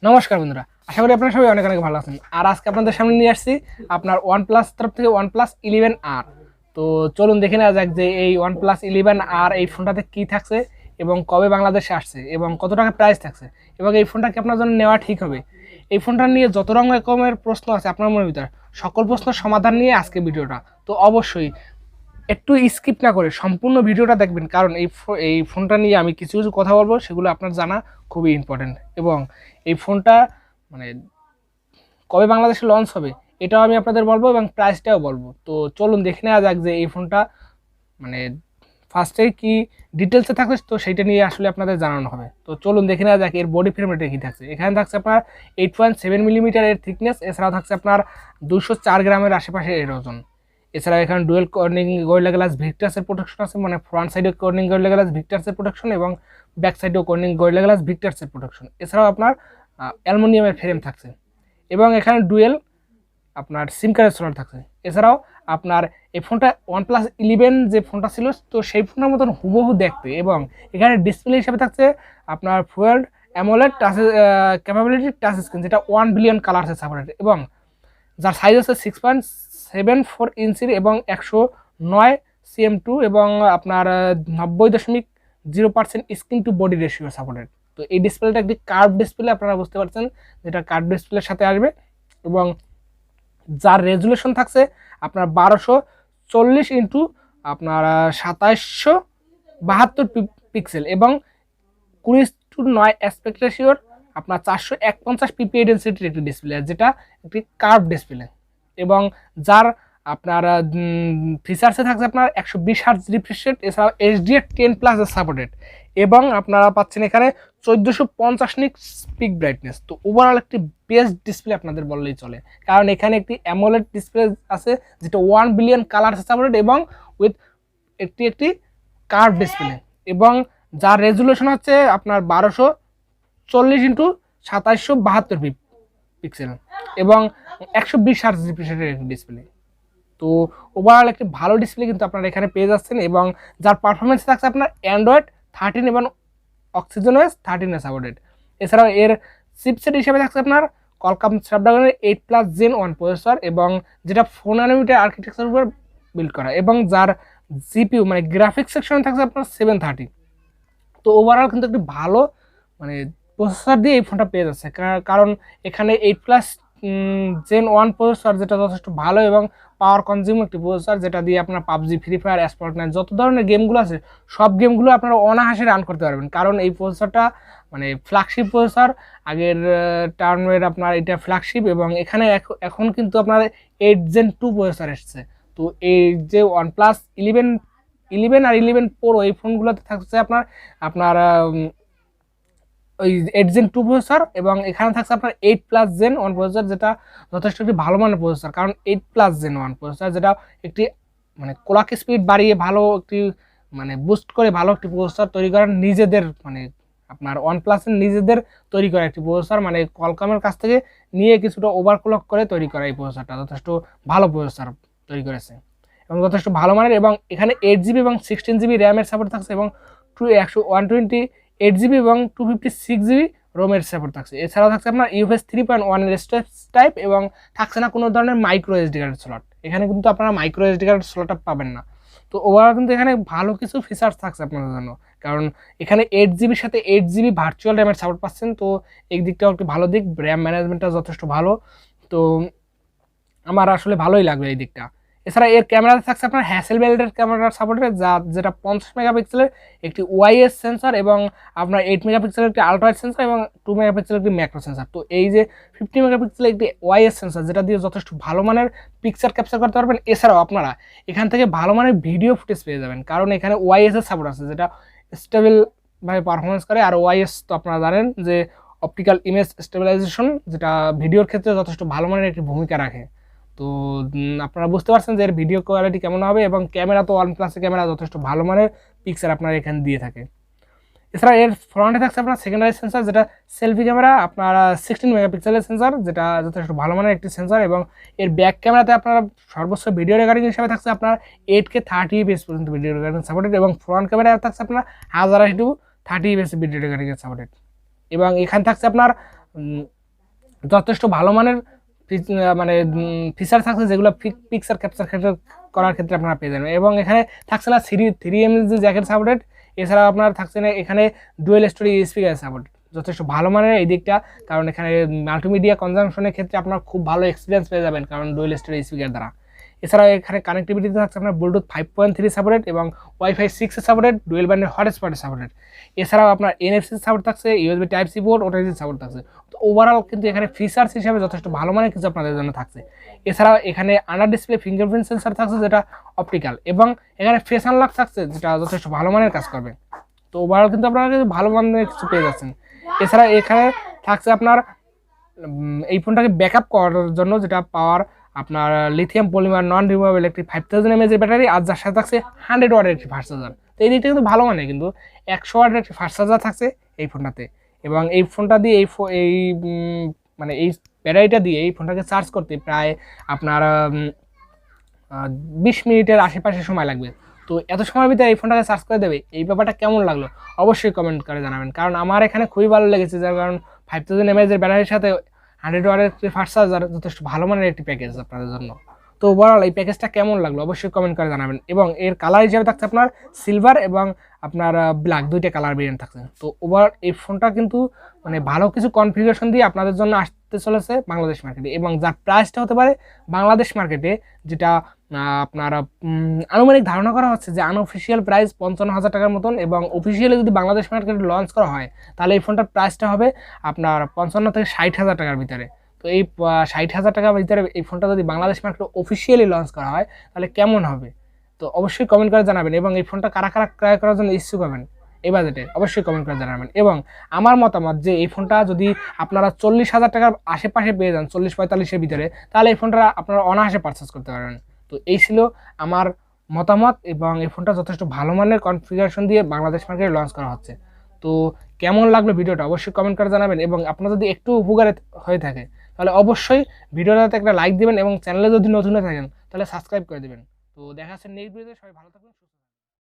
নমস্কার বন্ধুরা, আশা করি আপনারা সবাই অনেক অনেক ভালো আছেন। আর আজকে আপনাদের সামনে নিয়ে আসছি আপনার OnePlus তরফ থেকে OnePlus 11R। তো চলুন দেখে নেওয়া যাক যে এই OnePlus 11R এই ফোনটাতে কি থাকছে এবং কবে বাংলাদেশে আসছে এবং কত টাকা প্রাইস থাকছে এবং এই ফোনটা কি আপনার জন্য নেওয়া ঠিক হবে। এই ফোনটা নিয়ে যত রকমের প্রশ্ন আছে আপনার মনের ভিতরে, সকল প্রশ্নের সমাধান নিয়ে আজকে ভিডিওটা। তো অবশ্যই একটু স্কিপ না করে সম্পূর্ণ ভিডিওটা দেখবেন, কারণ এই ফোনটা নিয়ে আমি কিছু কিছু কথা বলবো, সেগুলো আপনার জানা খুবই ইম্পর্টেন্ট। এবং এই ফোনটা মানে কবে বাংলাদেশে লঞ্চ হবে এটাও আমি আপনাদের বলবো এবং প্রাইসটাও বলবো। তো চলুন দেখে নেওয়া যাক যে এই ফোনটা মানে ফার্স্টে কি ডিটেলসে থাকছে, তো সেইটা নিয়ে আসলে আপনাদের জানানো হবে। তো চলুন দেখে নেওয়া যাক এর বডি ফ্রেমটা কি থাকছে। এখানে থাকছে আপনার 8.7 মিলিমিটার এর থিকনেস, এছাড়াও থাকছে আপনার 204 গ্রামের আশেপাশে এর ওজন। এছাড়াও এখানে ডুয়েল কর্নিং গরিলা গ্লাস ভিক্টাসের প্রোটেকশন আছে, মানে ফ্রন্ট সাইডে কর্নিং গরিলা গ্লাস ভিক্টাসের প্রোটেকশন এবং ব্যাক সাইডেও কর্নিং গরিলা গ্লাস ভিক্টাসের প্রোটেকশন। এছাড়াও আপনার অ্যালুমিনিয়ামের ফ্রেম থাকছে এবং এখানে ডুয়েল আপনার সিম কার্ডের স্লট থাকছে। এছাড়াও আপনার এই ফোনটা OnePlus 11 যে ফোনটা ছিল তো সেই ফোনটার মতন হুবহু দেখতে, এবং এখানে ডিসপ্লে হিসাবে থাকছে আপনার fuel AMOLED touch capability touch screen, যেটা 1 বিলিয়ন কালারসে সাপোর্টেড এবং যার সাইজ আছে 6.74 ইঞ্চির এবং 109 cm2 এবং আপনার 90.0% screen to body ratio supported. তো এই ডিসপ্লেটা একটি কার্ভ ডিসপ্লে, আপনারা বুঝতে পারছেন যেটা কার্ভ ডিসপ্লের সাথে আসবে, এবং যার রেজুলেশন থাকছে আপনার 1240 ইন্টু আপনার 2772 পিক্সেল এবং 20:9 অ্যাসপেক্ট রেশিওর আপনার 451 পিপিআই ডেন্সিটির একটি ডিসপ্লে, যেটা একটি কার্ভ ডিসপ্লে। এবং যার আপনার ফিচার্সে থাকছে আপনার 120 হার্জ রিফ্রেশ রেট, এছাড়াও HDR10+ সাপোর্টেড এবং আপনারা পাচ্ছেন এখানে 1450 নিটস পিক ব্রাইটনেস। তো ওভারঅল একটি বেস্ট ডিসপ্লে আপনাদের বললেই চলে, কারণ এখানে একটি অ্যামোলেড ডিসপ্লে আছে যেটা 1 বিলিয়ন কালার সাপোর্টেড এবং উইথ একটি কার্ভ ডিসপ্লে, এবং যার রেজুলেশন হচ্ছে আপনার 1240 ইন্টু 2772 পিক্সেল এবং 120 হার্জ রিফ্রেশ রেটের একটি ডিসপ্লে। তো ওভারঅল একটি ভালো ডিসপ্লে কিন্তু আপনারা এখানে পেয়ে যাচ্ছেন, এবং যার পারফরমেন্স থাকছে আপনার অ্যান্ড্রয়েড 13 এবং OxygenOS 13 সাপোর্টেড। এছাড়াও এর চিপসেট হিসেবে থাকছে আপনার Qualcomm Snapdragon 8+ Gen 1 প্রসেসর, এবং যেটা 4 ন্যানোমিটার আর্কিটেকচারের উপর বিল্ড করা, এবং যার জিপিইউ মানে গ্রাফিক্স সেকশনে থাকছে আপনার 730। তো ওভারঅল কিন্তু একটি ভালো মানে প্রসেসর দিয়ে এই ফোনটা পেয়ে যাচ্ছে, কারণ এখানে 8+ Gen 1 প্রসেসর, যেটা যথেষ্ট ভালো এবং পাওয়ার কনজিউম একটি প্রসেসর, যেটা দিয়ে আপনার পাবজি, ফ্রি ফায়ার, Fortnite যত ধরনের গেমগুলো আছে সব গেমগুলো আপনারা অনায়াসে রান করতে পারবেন, কারণ এই প্রসেসরটা মানে ফ্ল্যাগশিপ প্রসেসর। আগের টার্মের আপনার এটা ফ্ল্যাগশিপ, এবং এখানে এখন কিন্তু আপনার 8 Gen 2 প্রসেসর এসছে। তো এই যে OnePlus 11 আর 11 Pro এই ফোনগুলোতে থাকছে আপনার ওই 8 Gen 2 প্রসেসর, এবং এখানে থাকছে আপনার 8+ Gen 1 প্রসেসর, যেটা যথেষ্ট একটি ভালো মানের প্রসেসর, কারণ 8+ Gen 1 প্রসেসর যেটা একটি মানে ক্লক স্পিড বাড়িয়ে ভালো একটি মানে বুস্ট করে ভালো একটি প্রসেসর তৈরি করার নিজেদের মানে আপনার OnePlus-এর নিজেদের তৈরি করা একটি প্রসেসর, মানে Qualcomm-এর কাছ থেকে নিয়ে কিছুটা ওভারক্লক করে তৈরি করা এই প্রসেসরটা যথেষ্ট ভালো প্রসেসর তৈরি করেছে এবং যথেষ্ট ভালো মানের। এবং এখানে 8GB এবং 16GB র্যামের সাপোর্ট থাকছে, এবং 128GB এবং 256GB রোমের সাপোর্ট থাকছে। এছাড়াও থাকছে আপনার UFS 3.1 এর স্টোরেজ টাইপ, এবং থাকছে না কোনো ধরনের মাইক্রো SD কার্ডের স্লট। এখানে কিন্তু আপনারা মাইক্রো SD কার্ডের স্লটটা পাবেন না। তো ওভারঅল কিন্তু এখানে ভালো কিছু ফিচার্স থাকছে আপনাদের জন্য, কারণ এখানে 8GB সাথে 8GB ভার্চুয়াল র্যামের সাপোর্ট পাচ্ছেন। তো এই দিকটাও একটি ভালো দিক, র্যাম ম্যানেজমেন্টটা যথেষ্ট ভালো। তো আমার আসলে ভালোই লাগবে এই দিকটা। এছাড়া এর ক্যামেরাতে থাকছে আপনার হ্যাসেলব্লাডের ক্যামেরার সাপোর্টেড, যেটা 50 মেগাপিক্সেলের একটি ওয়াইএস সেন্সর, এবং আপনার 8 মেগাপিক্সেলের একটি আলট্রা সেন্সর এবং 2 মেগাপিক্সেলের একটি ম্যাক্রো সেন্সর। তো এই যে 50 মেগাপিক্সেলের একটি ওয়াইএস সেন্সর, যেটা দিয়ে যথেষ্ট ভালো মানের পিকচার ক্যাপচার করতে পারবেন। এছাড়াও আপনারা এখান থেকে ভালো মানের ভিডিও ফুটেজ পেয়ে যাবেন, কারণ এখানে ওয়াইএস এর সাপোর্ট আছে, যেটা স্টেবলভাবে পারফরমেন্স করে। আর ওয়াইএস তো আপনারা জানেন যে অপটিক্যাল ইমেজ স্টেবিলাইজেশন, যেটা ভিডিওর ক্ষেত্রে যথেষ্ট ভালো মানের একটি ভূমিকা রাখে। তো আপনারা বুঝতে পারছেন যে এর ভিডিও কোয়ালিটি কেমন হবে, এবং ক্যামেরা তো OnePlus-এর ক্যামেরা যথেষ্ট ভালো মানের পিকচার আপনার এখানে দিয়ে থাকে। এছাড়া এর ফ্রন্টে থাকছে আপনার সেকেন্ডারি সেন্সর, যেটা সেলফি ক্যামেরা আপনার 16 মেগাপিক্সেলের সেন্সর, যেটা যথেষ্ট ভালো মানের একটি সেন্সর। এবং এর ব্যাক ক্যামেরাতে আপনারা সর্বোচ্চ ভিডিও রেকর্ডিং হিসেবে থাকছে আপনার 8K 30 fps পর্যন্ত ভিডিও রেকর্ডিং সাপোর্টেড, এবং ফ্রন্ট ক্যামেরায় থাকছে আপনার 1080 to 30 fps video recording supported. এবং এখানে থাকছে আপনার যথেষ্ট ভালো মানের মানে ফিচার থাকছে, যেগুলো পিকচার ক্যাপচার করার ক্ষেত্রে আপনারা পেয়ে যাবেন। এবং এখানে থাকছে না 3M যে জ্যাকেট সাপোর্টেড, এছাড়াও আপনার থাকছে না এখানে ডুয়েল স্টোরি স্পিকার সাপোর্ট, যথেষ্ট ভালো মানের এই দিকটা। কারণ এখানে মাল্টিমিডিয়া কনজামশনের ক্ষেত্রে আপনার খুব ভালো এক্সপিরিয়েন্স পেয়ে যাবেন কারণ ডুয়েল স্টোরি স্পিকার দ্বারা। এছাড়াও এখানে কানেক্টিভিটিতে থাকছে আপনার ব্লুটুথ 5.3 সাপোর্টেড এবং ওয়াইফাই 6 সাপোর্টেড, ডুয়েল ব্যান্ডের হটস্পট সাপোর্টেড। এছাড়াও আপনার NFC সাপোর্ট থাকছে, USB Type-C port, OTG support থাকছে। তো ওভারঅল কিন্তু এখানে ফিচার্স হিসাবে যথেষ্ট ভালো মানের কিছু আপনাদের জন্য থাকছে। এছাড়াও এখানে আন্ডার ডিসপ্লে ফিঙ্গারপ্রিন্ট সেন্সর থাকছে যেটা অপটিক্যাল, এবং এখানে ফেস আনলক থাকছে যেটা যথেষ্ট ভালো মানের কাজ করবে। তো ওভারঅল কিন্তু আপনারা ভালো মানের কিছু পেয়ে যাচ্ছেন। এছাড়া এখানে থাকছে আপনার এই ফোনটাকে ব্যাকআপ করার জন্য যেটা পাওয়ার আপনার লিথিয়াম পলিমার নন রিমুভেবল একটি 5000 mAh এর ব্যাটারি, আর যার সাথে থাকছে 100 ওয়াটের একটি ফাস্ট চার্জার। তো এই দিকটা কিন্তু ভালো মানে, কিন্তু 100 ওয়াটের একটি ফাস্ট চার্জার থাকছে এই ফোনটাতে। এবং এই ফোনটা দিয়ে এই মানে এই ব্যাটারিটা দিয়ে এই ফোনটাকে চার্জ করতে প্রায় আপনার 20 মিনিটের আশেপাশে সময় লাগবে। তো এত সময়ের ভিতরে এই ফোনটাকে চার্জ করে দেবে, এই ব্যাপারটা কেমন লাগলো অবশ্যই কমেন্ট করে জানাবেন। কারণ আমার এখানে খুবই ভালো লেগেছে, যার কারণ 5000 mAh এর ব্যাটারির সাথে 100 ওয়াটের ফাস্ট চার্জার যথেষ্ট ভালো মানের একটি প্যাকেজ আপনাদের জন্য। তো ওভারঅল এই প্যাকেজটা কেমন লাগলো অবশ্যই কমেন্ট করে জানাবেন। এবং এর কালার হিসেবে থাকছে আপনার সিলভার এবং আপনার ব্ল্যাক, দুইটা কালার ভেরিয়েন্ট থাকছে। তো ওভার এই ফোনটা কিন্তু মানে ভালো কিছু কনফিগারেশন দিয়ে আপনাদের জন্য আসতে চলেছে বাংলাদেশ মার্কেটে, এবং যার প্রাইসটা হতে পারে বাংলাদেশ মার্কেটে, যেটা আপনার আনুমানিক ধারণা করা হচ্ছে যে আনঅফিসিয়াল প্রাইস 55,000 টাকার মতন, এবং অফিসিয়ালি যদি বাংলাদেশ মার্কেটে লঞ্চ করা হয় তাহলে এই ফোনটার প্রাইসটা হবে আপনার 55 থেকে 60,000 টাকার ভিতরে। তো এই 60,000 টাকার ভিতরে এই ফোনটা যদি বাংলাদেশ মার্কেটে অফিসিয়ালি লঞ্চ করা হয় তাহলে কেমন হবে, তো অবশ্যই কমেন্ট করে জানাবেন। এবং এই ফোনটা কারা কারা ক্রয় করার জন্য ইচ্ছুক হবেন এই বাজেটে অবশ্যই কমেন্ট করে জানাবেন। এবং আমার মতামত যে এই ফোনটা যদি আপনারা 40,000 টাকার আশেপাশে পেয়ে যান, 40-45-এর ভিতরে, তাহলে এই ফোনটা আপনারা অনায়াসে পারচেস করতে পারবেন। তো এই ছিল আমার মতামত, এবং এই ফোনটা যথেষ্ট ভালো মানের কনফিগারেশন দিয়ে বাংলাদেশ মার্কেটে লঞ্চ করা হচ্ছে। তো কেমন লাগলো ভিডিওটা অবশ্যই কমেন্ট করে জানাবেন। এবং আপনার যদি একটু উপকার হয়ে থাকে তাহলে অবশ্যই ভিডিওটাতে একটা লাইক দিবেন, এবং চ্যানেলে যদি নতুন হয়ে থাকেন তাহলে সাবস্ক্রাইব করে দেবেন। তো দেখা যাচ্ছে নেক্সট ভিডিওতে, সবাই ভালো থাকবেন।